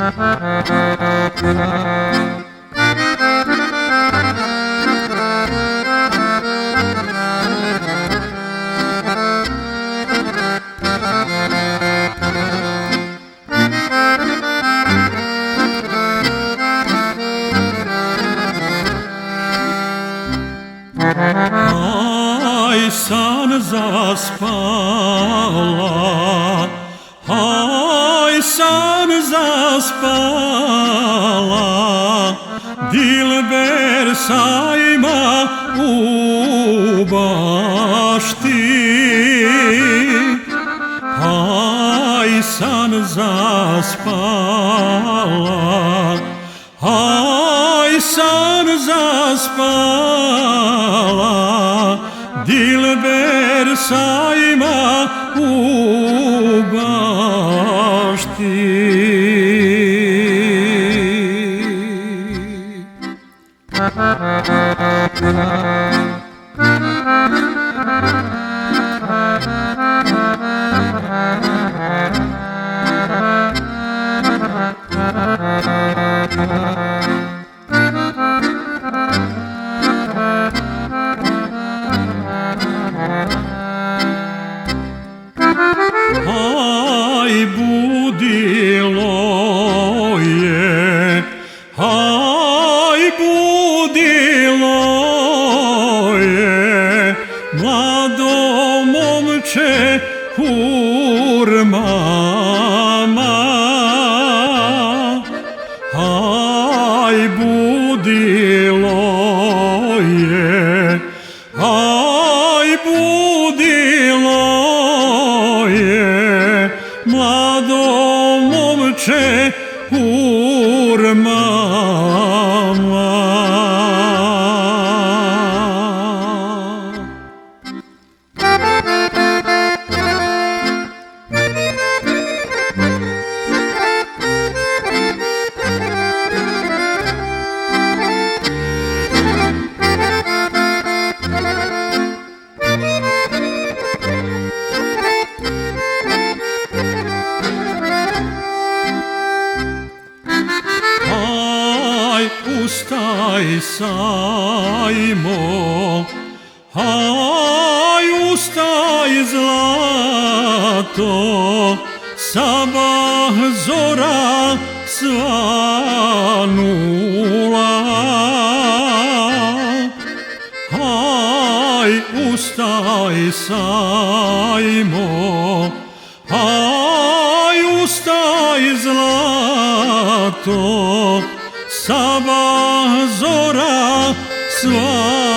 Aj, san zaspala, aj, san zaspala, dilber sajma u bašti. Aj, san zaspala, aj, san zaspala, dilber sajma u bašti. Aj, budilo je, aj, budilo je, mlado momče urmama. Aj, budilo je, aj, budilo je, mlado momče urmama. Aj, ustaj sajmo, aj, ustaj zlato, sabah zora svanula. Aj, ustaj sajmo, aj, ustaj zlato, sabah zora svanula.